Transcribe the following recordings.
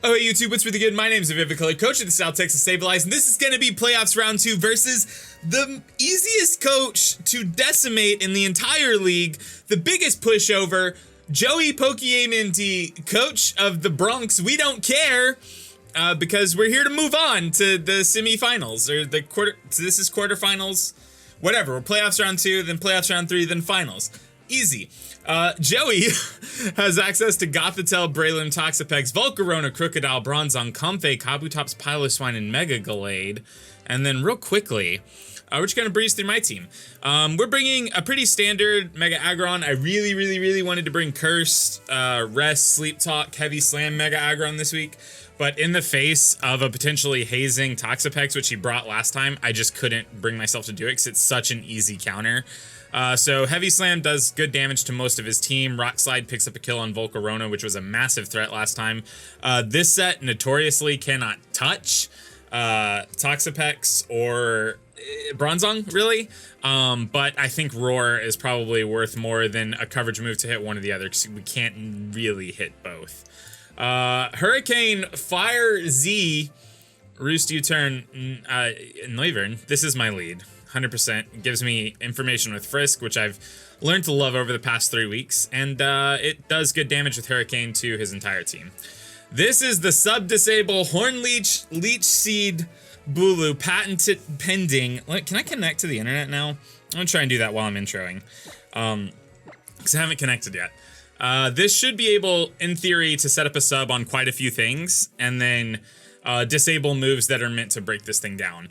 Oh, hey YouTube, what's really good? My name is Vivicolor, coach of the South Texas Sableyes, and this is going to be playoffs round 2 versus the easiest coach to decimate in the entire league, the biggest pushover, Joey PokeaimMD, coach of the Bronx. We don't care because we're here to move on to the semifinals or the so this is quarterfinals, whatever. We're playoffs round 2, then playoffs round 3, then finals. Easy. Joey has access to Gothitelle, Braylon, Toxapex, Volcarona, Crocodile, Bronzong, Comfey, Kabutops, Piloswine, and Mega Gallade. And then real quickly, we're just gonna breeze through my team. We're bringing a pretty standard Mega Aggron. I really wanted to bring Cursed, Rest, Sleep Talk, Heavy Slam Mega Aggron this week. But in the face of a potentially hazing Toxapex, which he brought last time, I just couldn't bring myself to do it because it's such an easy counter. So Heavy Slam does good damage to most of his team. Rock Slide picks up a kill on Volcarona, which was a massive threat last time. This set notoriously cannot touch Toxapex or Bronzong, really. But I think Roar is probably worth more than a coverage move to hit one or the other because we can't really hit both. Hurricane, Fire, Z, Roost, U-Turn, Noivern. This is my lead. 100%. Gives me information with Frisk, which I've learned to love over the past 3 weeks, and it does good damage with Hurricane to his entire team. This is the sub-disable Horn Leech, Leech Seed, Bulu, patented pending. Can I connect to the internet now? I'm gonna try and do that while I'm introing, because I haven't connected yet. This should be able, in theory, to set up a sub on quite a few things, and then disable moves that are meant to break this thing down.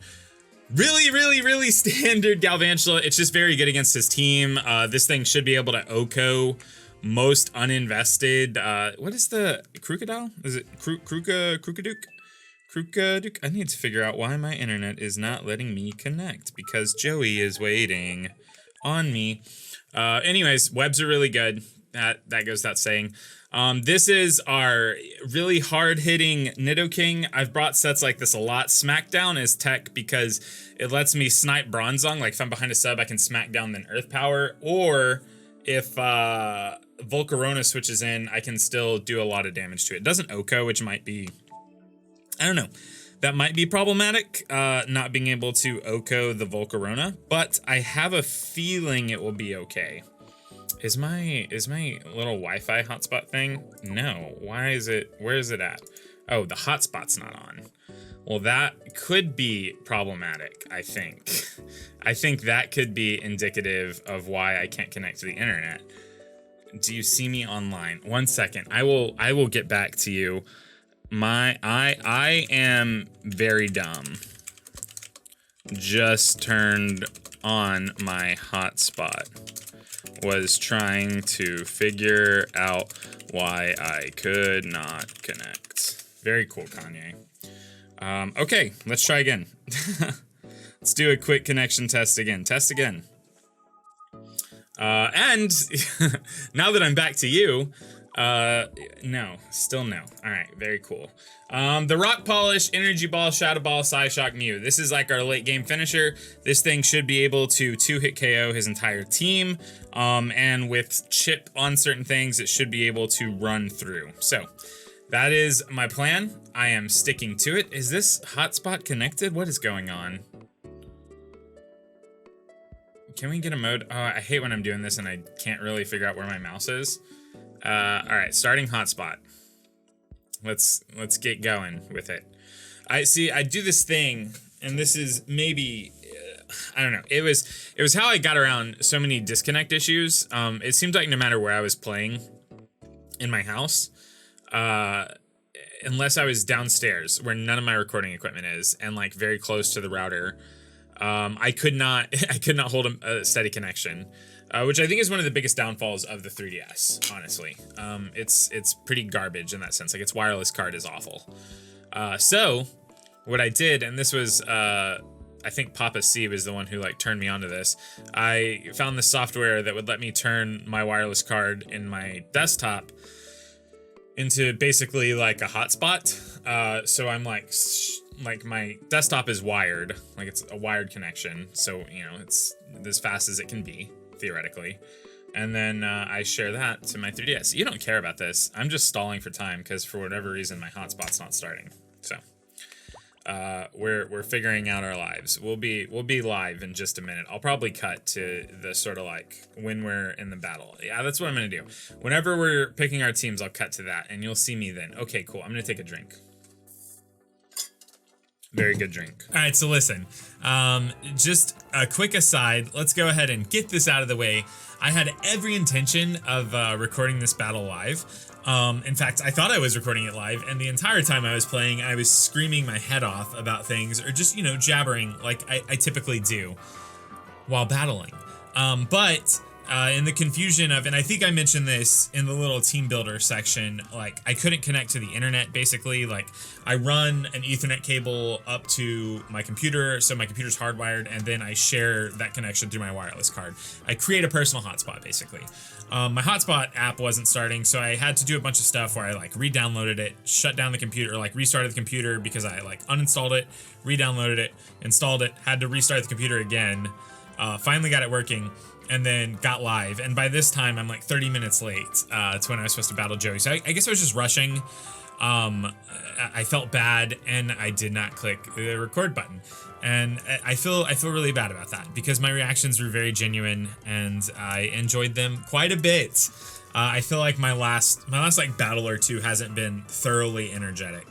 Really standard Galvantula. It's just very good against his team. This thing should be able to OHKO most uninvested. What is the Crocodile? Is it Krookadook? I need to figure out why my internet is not letting me connect because Joey is waiting on me. Anyways, webs are really good. That goes without saying. This is our really hard-hitting Nidoking. I've brought sets like this a lot. Smackdown is tech because it lets me snipe Bronzong. Like if I'm behind a sub, I can smack down then Earth Power. Or if Volcarona switches in, I can still do a lot of damage to it. It doesn't OHKO, which might be, I don't know. That might be problematic, not being able to OHKO the Volcarona. But I have a feeling it will be okay. Is my little Wi-Fi hotspot thing? No. Why is it? Where is it at? Oh, the hotspot's not on. Well, that could be problematic, I think. I think that could be indicative of why I can't connect to the internet. Do you see me online? 1 second. I will get back to you. I am very dumb. Just turned on my hotspot. Was trying to figure out why I could not connect. Very cool, Kanye. Okay, let's try again. Let's do a quick connection test again. Test again. And now that I'm back to you, no, still no. All right, very cool. The Rock Polish, Energy Ball, Shadow Ball, Psyshock, Mew. This is like our late game finisher. This thing should be able to 2-hit KO his entire team. And with chip on certain things, it should be able to run through. So that is my plan. I am sticking to it. Is this hotspot connected? What is going on? Can we get a mode? Oh, I hate when I'm doing this and I can't really figure out where my mouse is. All right, starting hotspot. Let's get going with it. I do this thing, and this is maybe, I don't know. It was how I got around so many disconnect issues. It seemed like no matter where I was playing in my house, unless I was downstairs where none of my recording equipment is and like very close to the router, I could not hold a steady connection. Which I think is one of the biggest downfalls of the 3DS, honestly. It's pretty garbage in that sense. Like, its wireless card is awful. So, what I did, and this was, I think Papa C was the one who, like, turned me onto this. I found the software that would let me turn my wireless card in my desktop into basically, like, a hotspot. So I'm, like my desktop is wired. Like, it's a wired connection. So, you know, it's as fast as it can be, theoretically. And then I share that to my 3DS. You don't care about this. I'm just stalling for time because for whatever reason my hotspot's not starting. So we're figuring out our lives. We'll be live in just a minute. I'll probably cut to the sort of like when we're in the battle. Yeah, that's what I'm gonna do. Whenever we're picking our teams, I'll cut to that and you'll see me then. Okay, cool. I'm gonna take a drink. Very good drink. All right, so listen, just a quick aside. Let's go ahead and get this out of the way. I had every intention of recording this battle live. In fact, I thought I was recording it live, and the entire time I was playing, I was screaming my head off about things, or just, you know, jabbering like I typically do while battling. But in the confusion of, and I think I mentioned this in the little team builder section, like I couldn't connect to the internet basically. Like I run an Ethernet cable up to my computer, so my computer's hardwired, and then I share that connection through my wireless card. I create a personal hotspot basically. My hotspot app wasn't starting, so I had to do a bunch of stuff where I like re-downloaded it, shut down the computer, or like restarted the computer because I like uninstalled it, re-downloaded it, installed it, had to restart the computer again, finally got it working, and then got live. And by this time, I'm like 30 minutes late to when I was supposed to battle Joey. So I guess I was just rushing. I felt bad, and I did not click the record button. And I feel really bad about that because my reactions were very genuine, and I enjoyed them quite a bit. I feel like my last like battle or two hasn't been thoroughly energetic.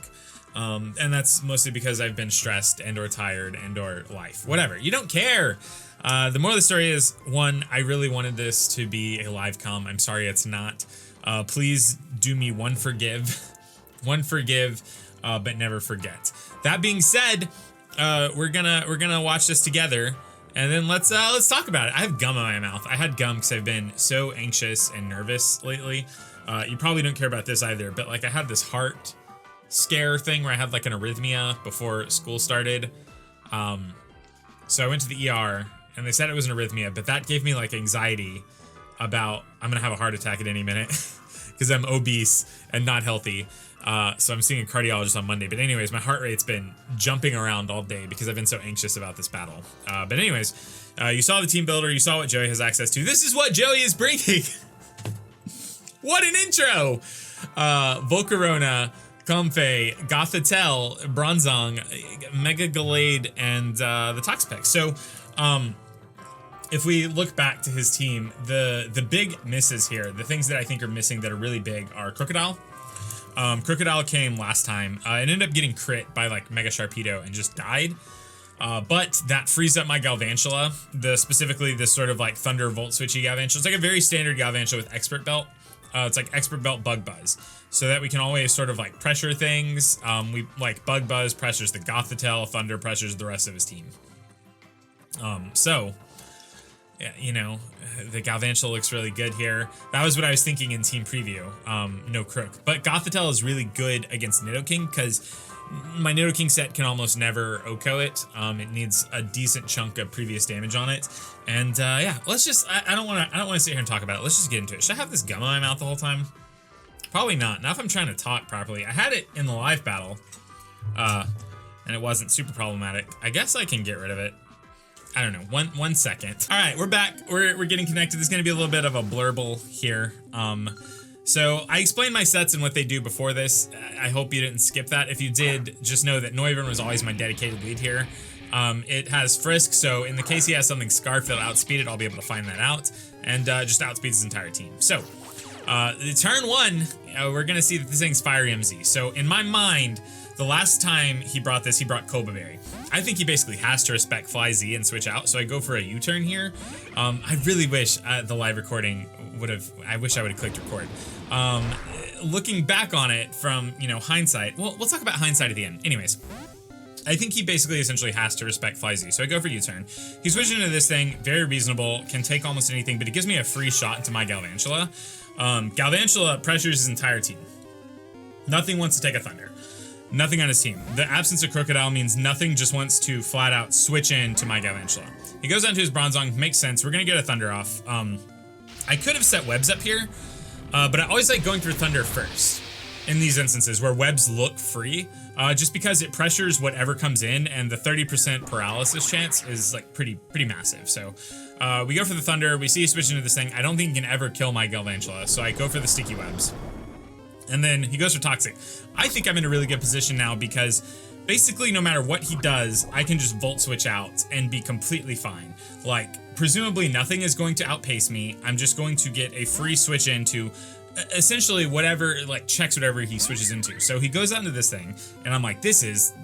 And that's mostly because I've been stressed and or tired and or life, whatever. You don't care. The moral of the story is, one, I really wanted this to be a live comm. I'm sorry it's not. Please do me one forgive, but never forget. That being said, we're gonna watch this together, and then let's talk about it. I have gum in my mouth. I had gum because I've been so anxious and nervous lately. You probably don't care about this either, but like I had this heart scare thing where I had like an arrhythmia before school started. So I went to the ER. And they said it was an arrhythmia, but that gave me like anxiety about I'm gonna have a heart attack at any minute because I'm obese and not healthy. So I'm seeing a cardiologist on Monday. But anyways, my heart rate's been jumping around all day because I've been so anxious about this battle. But anyways, you saw the team builder, you saw what Joey has access to. This is what Joey is bringing. What an intro! Volcarona, Comfey, Gothitelle, Bronzong, Mega Gallade, and the Toxapex. So, if we look back to his team, the big misses here, the things that I think are missing that are really big are Crocodile. Crocodile came last time and ended up getting crit by like Mega Sharpedo and just died. But that frees up my Galvantula, specifically this sort of like Thunder Volt Switchy Galvantula. It's like a very standard Galvantula with Expert Belt. It's like Expert Belt Bug Buzz, so that we can always sort of like pressure things. We like Bug Buzz pressures the Gothitelle, Thunder pressures the rest of his team. So, yeah, you know, the Galvantula looks really good here. That was what I was thinking in team preview. No Crook, but Gothitelle is really good against Nidoking because my Nidoking set can almost never OHKO it. It needs a decent chunk of previous damage on it. And yeah, let's just, I don't want to sit here and talk about it. Let's just get into it. Should I have this gum in my mouth the whole time? Probably not. Not if I'm trying to talk properly. I had it in the live battle, and it wasn't super problematic. I guess I can get rid of it. I don't know, one second. All right, we're back. We're getting connected. There's gonna be a little bit of a blurble here. So I explained my sets and what they do before this. I hope you didn't skip that. If you did, just know that Noivern was always my dedicated lead here. It has Frisk, so in the case he has something Scarf that'll outspeed it, I'll be able to find that out, and just outspeeds his entire team. So, turn one, we're gonna see that this thing's Fire MZ. So in my mind, the last time he brought this, he brought Cobra Berry. I think he basically has to respect Fly Z and switch out, so I go for a U-turn here. I really wish the live recording I wish I would have clicked record. Looking back on it from, you know, hindsight, well, we'll talk about hindsight at the end. Anyways, I think he basically essentially has to respect Fly Z, so I go for U-turn. He switches into this thing, very reasonable, can take almost anything, but it gives me a free shot into my Galvantula. Galvantula pressures his entire team. Nothing wants to take a Thunder. Nothing on his team. The absence of Crocodile means nothing just wants to flat out switch in to my Galvantula. He goes down to his Bronzong, makes sense. We're gonna get a Thunder off. I could have set webs up here, but I always like going through Thunder first. in these instances where webs look free, just because it pressures whatever comes in, and the 30% paralysis chance is like pretty massive. So we go for the thunder. We see he switch into this thing. I don't think he can ever kill my Galvantula, so I go for the sticky webs. And then he goes for toxic. I think I'm in a really good position now because basically no matter what he does, I can just volt switch out and be completely fine. Like, presumably nothing is going to outpace me. I'm just going to get a free switch into essentially whatever, like, checks whatever he switches into. So he goes out into this thing, and I'm like, this is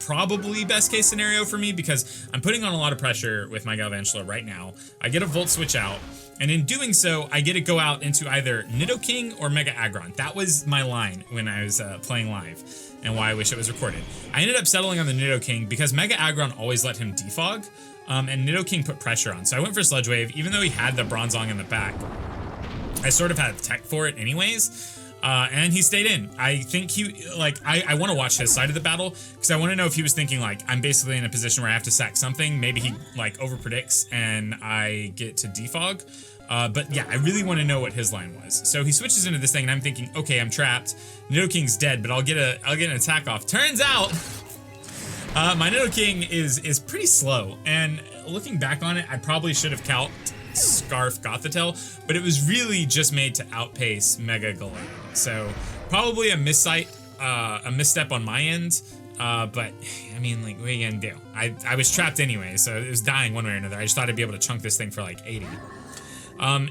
probably best case scenario for me because I'm putting on a lot of pressure with my Galvantula right now. I get a volt switch out, and in doing so, I get to go out into either Nidoking or Mega Aggron. That was my line when I was playing live, and why I wish it was recorded. I ended up settling on the Nidoking because Mega Aggron always let him defog, and Nidoking put pressure on. So I went for Sludge Wave, even though he had the Bronzong in the back. I sort of had tech for it anyways, and he stayed in. I think he, like, I want to watch his side of the battle because I want to know if he was thinking, like, I'm basically in a position where I have to sack something. Maybe he, like, overpredicts and I get to defog. But yeah, I really want to know what his line was. So he switches into this thing, and I'm thinking, okay, I'm trapped. Nidoking's dead, but I'll get an attack off. Turns out, my Nidoking is pretty slow, and looking back on it, I probably should have calced Scarf Gothitelle, but it was really just made to outpace Mega Galarian. So probably a misstep on my end. But I mean, like, what are you gonna do? I was trapped anyway, so it was dying one way or another. I just thought I'd be able to chunk this thing for like 80.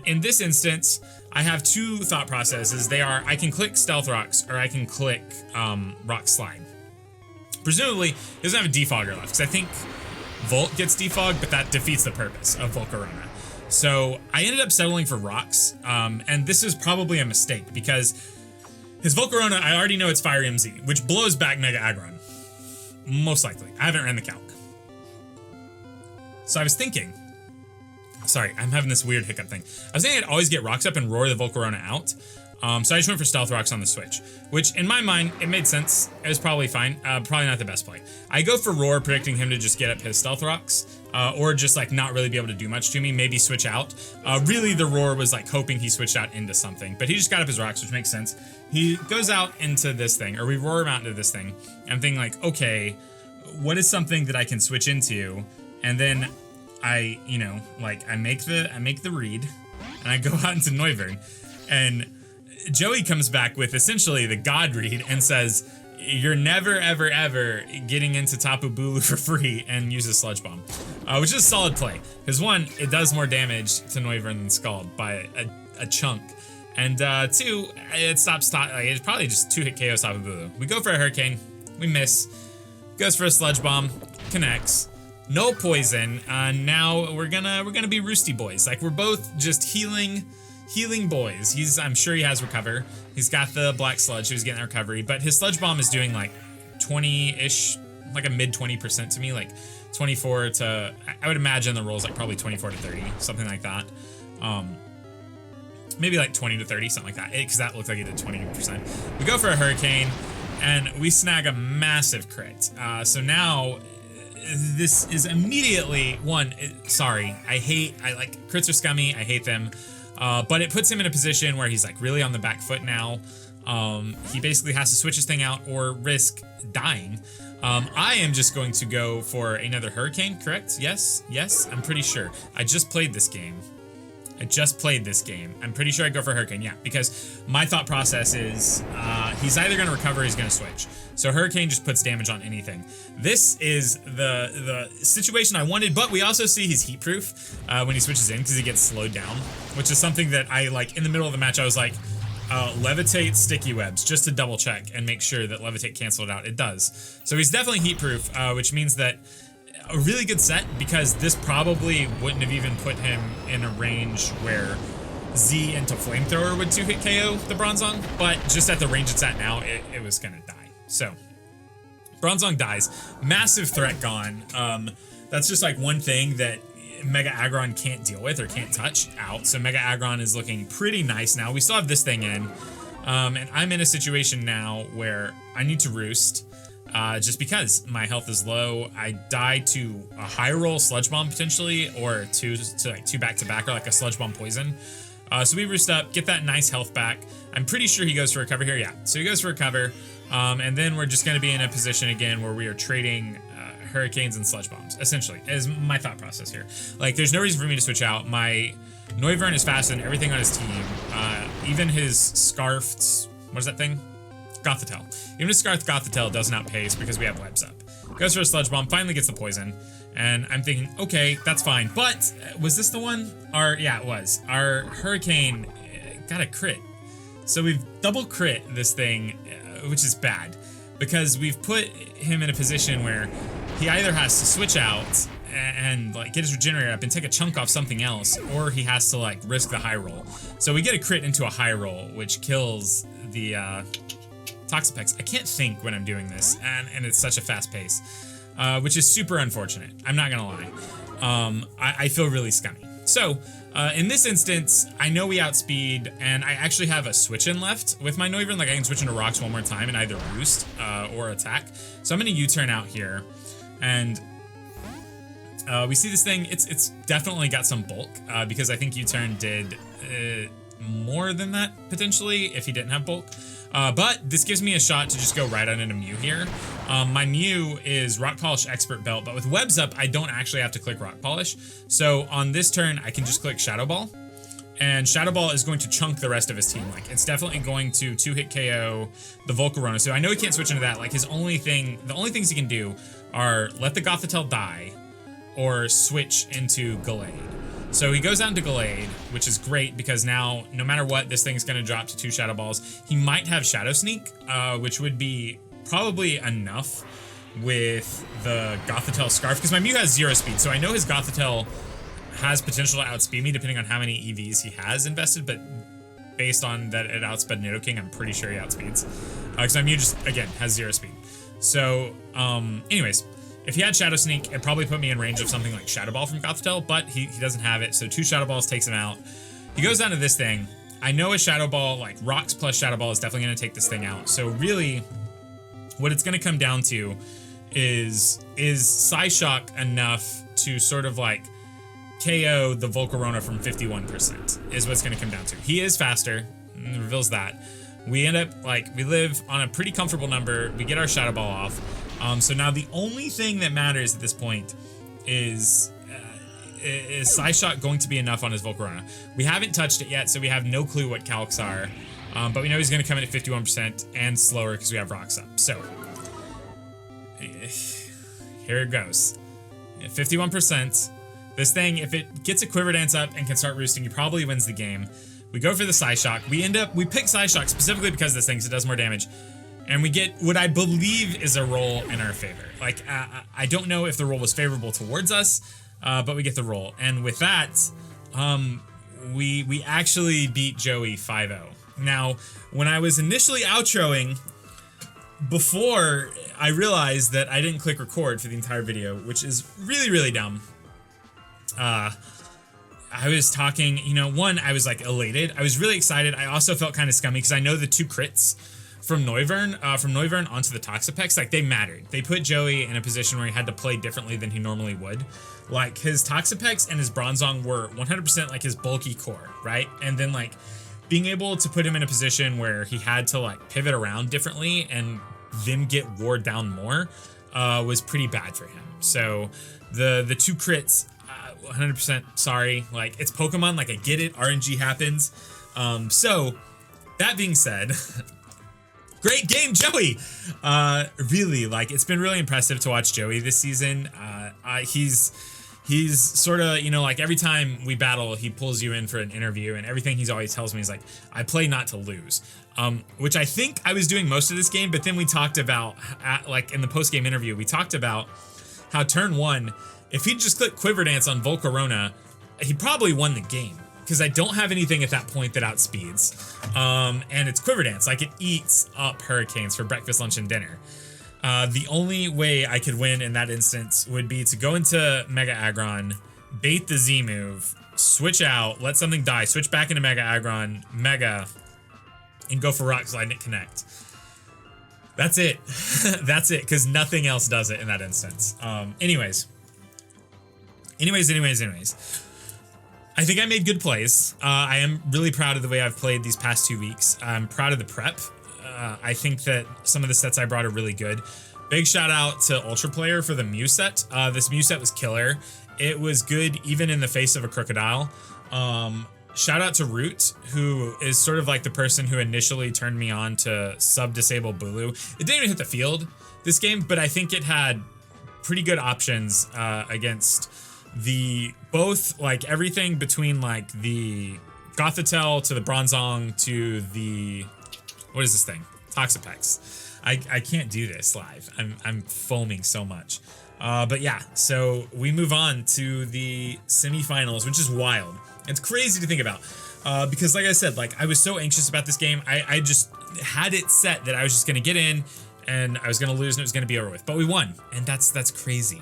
In this instance, I have two thought processes. They are, I can click Stealth Rocks or I can click Rock Slide. Presumably, he doesn't have a defogger left, because I think Volt gets defogged, but that defeats the purpose of Volcarona. So I ended up settling for Rocks, and this is probably a mistake, because his Volcarona, I already know it's Fire MZ, which blows back Mega Aggron. Most likely. I haven't ran the calc. So I was thinking, sorry, I'm having this weird hiccup thing. I was thinking I'd always get Rocks up and roar the Volcarona out. So I just went for Stealth Rocks on the switch, which in my mind, it made sense. It was probably fine. Probably not the best play. I go for Roar, predicting him to just get up his Stealth Rocks, or just like not really be able to do much to me, maybe switch out. Really, the Roar was like hoping he switched out into something, but he just got up his Rocks, which makes sense. He goes out into this thing, or we roar him out into this thing. I'm thinking like, okay, what is something that I can switch into? And then I, you know, like I make the read, and I go out into Noivern, and Joey comes back with essentially the God read and says, you're never, ever, ever getting into Tapu Bulu for free, and uses Sludge Bomb, which is a solid play. Because one, it does more damage to Noivern than Scald by a chunk. And two, it stops, it's probably just 2-hit KO Tapu Bulu. We go for a Hurricane, we miss, goes for a Sludge Bomb, connects, no poison. Now we're gonna be Roosty boys. Like, we're both just healing boys. I'm sure he has recover. He's got the black sludge, so he's getting that recovery, but his Sludge Bomb is doing like 20-ish, like a mid 20% to me, like 24 to, I would imagine the roll's like probably 24 to 30, something like that. Maybe like 20 to 30, something like that, because that looked like it did 20%. We go for a Hurricane, and we snag a massive crit. So now, this is immediately, sorry, I like, crits are scummy, I hate them. But it puts him in a position where he's like really on the back foot now. He basically has to switch his thing out or risk dying. I am just going to go for another Hurricane, correct? Yes, I'm pretty sure. I just played this game. I'm pretty sure I go for Hurricane, yeah, because my thought process is he's either going to recover or he's going to switch. So Hurricane just puts damage on anything. This is the situation I wanted, but we also see he's heat proof when he switches in, because he gets slowed down, which is something that I like. In the middle of the match, I was like, Levitate Sticky Webs, just to double check and make sure that Levitate canceled it out. It does. So he's definitely heat proof, which means that a really good set, because this probably wouldn't have even put him in a range where Z into Flamethrower would 2-hit KO the Bronzong, but just at the range it's at now, it was gonna die. So Bronzong dies, massive threat gone. That's just like one thing that Mega Aggron can't deal with or can't touch out. So Mega Aggron is looking pretty nice now. We still have this thing in, and I'm in a situation now where I need to roost. Just because my health is low. I die to a high roll Sludge Bomb potentially, or two back-to-back, or like a Sludge Bomb poison, So we roost up, get that nice health back. I'm pretty sure he goes for recover here. Yeah, so he goes for recover. And then we're just going to be in a position again where we are trading hurricanes and sludge bombs, essentially, is my thought process here. Like, there's no reason for me to switch out. My Noivern is faster than everything on his team. Even his Scarfed, what is that thing? Gothitelle. Even his Scarfed Gothitelle doesn't outpace because we have webs up. Goes for a sludge bomb, finally gets the poison. And I'm thinking, okay, that's fine. But was this the one? Yeah, it was. Our hurricane got a crit. So we've double crit this thing, which is bad, because we've put him in a position where he either has to switch out and like get his regenerator up and take a chunk off something else, or he has to like risk the high roll. So we get a crit into a high roll, which kills the Toxapex. I can't think when I'm doing this, and it's such a fast pace, which is super unfortunate. I'm not gonna lie. I feel really scummy. So in this instance, I know we outspeed, and I actually have a switch in left with my Noivern. Like, I can switch into rocks one more time and either roost or attack. So I'm gonna U-turn out here, and we see this thing. It's definitely got some bulk because I think U-turn did more than that potentially if he didn't have bulk. But this gives me a shot to just go right on into Mew here. My Mew is Rock Polish Expert Belt, but with webs up, I don't actually have to click Rock Polish. So on this turn, I can just click Shadow Ball, and Shadow Ball is going to chunk the rest of his team. Like, it's definitely going to 2-hit KO the Volcarona. So I know he can't switch into that. Like, the only things he can do are let the Gothitelle die or switch into Gallade. So he goes down to Gallade, which is great because now, no matter what, this thing's going to drop to 2 Shadow Balls. He might have Shadow Sneak, which would be probably enough with the Gothitelle Scarf, because my Mew has 0 speed, so I know his Gothitelle has potential to outspeed me depending on how many EVs he has invested, but based on that it outsped Nidoking, I'm pretty sure he outspeeds. Because my Mew just, again, has 0 speed. So, anyways, if he had Shadow Sneak, it'd probably put me in range of something like Shadow Ball from Gothitelle, but he doesn't have it, so 2 Shadow Balls takes him out. He goes down to this thing. I know a Shadow Ball, like Rocks plus Shadow Ball, is definitely going to take this thing out. So really, what it's going to come down to is Psyshock enough to sort of like KO the Volcarona from 51%, is what it's going to come down to. He is faster, and reveals that. We end up, like, we live on a pretty comfortable number. We get our Shadow Ball off. So now the only thing that matters at this point is Psyshock going to be enough on his Volcarona? We haven't touched it yet, so we have no clue what calcs are. But we know he's going to come in at 51% and slower because we have rocks up. So here it goes. 51%. This thing, if it gets a Quiver Dance up and can start roosting, he probably wins the game. We go for the Psyshock. We pick Psyshock specifically because of this thing, so it does more damage. And we get what I believe is a roll in our favor. Like, I don't know if the roll was favorable towards us, but we get the roll. And with that, we actually beat Joey 5-0. Now, when I was initially outroing, before I realized that I didn't click record for the entire video, which is really, really dumb. I was talking, you know, one, I was like elated. I was really excited. I also felt kind of scummy because I know the 2 crits from Noivern onto the Toxapex, like, they mattered. They put Joey in a position where he had to play differently than he normally would. Like, his Toxapex and his Bronzong were 100% like his bulky core, right? And then, like, being able to put him in a position where he had to, like, pivot around differently and then get wore down more was pretty bad for him. So the 2 crits, 100% sorry. Like, it's Pokemon, like, I get it, RNG happens. So that being said, great game, Joey. Really, like, it's been really impressive to watch Joey this season. He's sort of, you know, like, every time we battle, he pulls you in for an interview, and everything he's always tells me is like, I play not to lose. Which I think I was doing most of this game, but then we talked about, like, in the post-game interview, we talked about how turn 1, if he'd just clicked Quiver Dance on Volcarona, he probably won the game. Because I don't have anything at that point that outspeeds. And it's Quiver Dance. Like, it eats up Hurricanes for breakfast, lunch, and dinner. The only way I could win in that instance would be to go into Mega Aggron, bait the Z move, switch out, let something die, switch back into Mega Aggron, Mega, and go for Rock Slide and connect. That's it. That's it, because nothing else does it in that instance. Anyways. I I think I made good plays. I am really proud of the way I've played these past 2 weeks. I'm proud of the prep. I think that some of the sets I brought are really good. Big shout out to Ultra Player for the Mew set. This Mew set was killer. It was good even in the face of a Crocodile. Shout out to Root, who is sort of like the person who initially turned me on to sub-disable Bulu. It didn't even hit the field this game, but I think it had pretty good options against the both like everything between like the Gothitelle to the Bronzong to the what is this thing? Toxapex. I can't do this live. I'm foaming so much. But yeah, so we move on to the semifinals, which is wild. It's crazy to think about because like I said, like I was so anxious about this game. I just had it set that I was just gonna get in and I was gonna lose and it was gonna be over with. But we won, and that's crazy.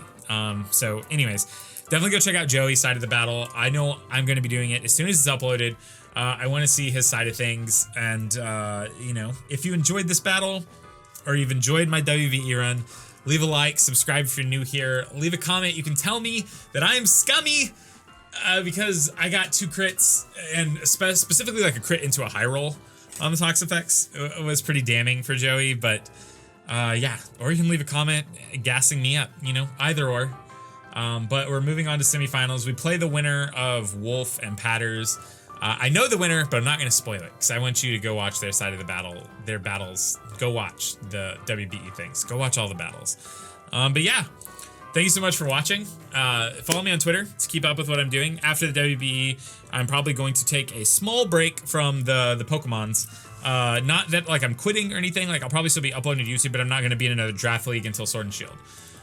So anyways, definitely go check out Joey's side of the battle. I know I'm gonna be doing it as soon as it's uploaded. I want to see his side of things, and you know, if you enjoyed this battle or you've enjoyed my WVE run, leave a like, subscribe if you're new here, leave a comment. You can tell me that I am scummy because I got 2 crits, and specifically like a crit into a high roll on the Toxapex. It was pretty damning for Joey, but yeah, or you can leave a comment gassing me up, you know, either or. But we're moving on to semifinals. We play the winner of Wolf and Patters. I know the winner, but I'm not going to spoil it because I want you to go watch their side of the battle, their battles. Go watch the WBE things. Go watch all the battles. But yeah, thank you so much for watching. Follow me on Twitter to keep up with what I'm doing. After the WBE, I'm probably going to take a small break from the Pokemons. Not that like I'm quitting or anything. Like I'll probably still be uploading to YouTube, but I'm not going to be in another draft league until Sword and Shield.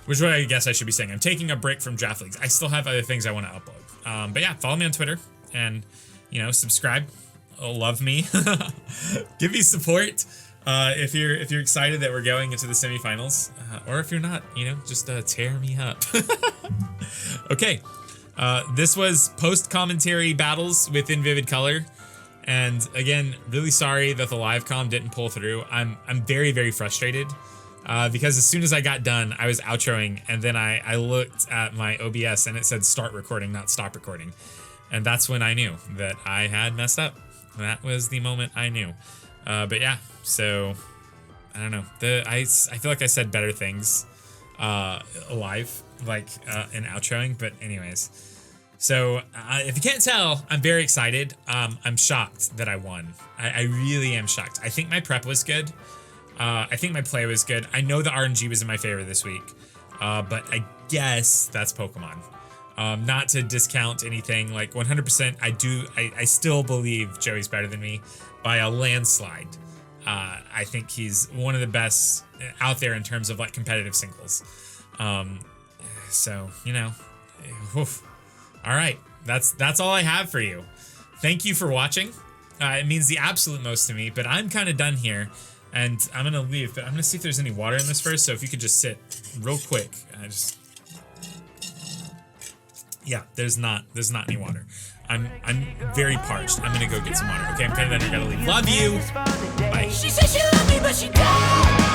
Which is what I guess I should be saying. I'm taking a break from draft leagues. I still have other things I want to upload. But yeah, follow me on Twitter and, you know, subscribe. Love me. Give me support if you're excited that we're going into the semifinals. Or if you're not, you know, just tear me up. Okay. This was post-commentary battles within Vivid Color. And again, really sorry that the live comm didn't pull through. I'm very, very frustrated. Because as soon as I got done, I was outroing, and then I looked at my OBS and it said start recording, not stop recording. And that's when I knew that I had messed up. That was the moment I knew. But yeah, so I don't know. I feel like I said better things live, like in outroing, but anyways. So if you can't tell, I'm very excited. I'm shocked that I won. I really am shocked. I think my prep was good. I think my play was good. I know the RNG was in my favor this week, but I guess that's Pokemon. Not to discount anything, like 100%, I still believe Joey's better than me by a landslide. I think he's one of the best out there in terms of like competitive singles. So, you know, oof. All right, that's all I have for you. Thank you for watching. It means the absolute most to me, but I'm kind of done here. And I'm gonna leave, but I'm gonna see if there's any water in this first. So if you could just sit real quick, yeah, there's not any water. I'm very parched. I'm gonna go get some water. Okay, I'm kind of done. I gotta leave. Love you. Bye. She said she loved me, but she died.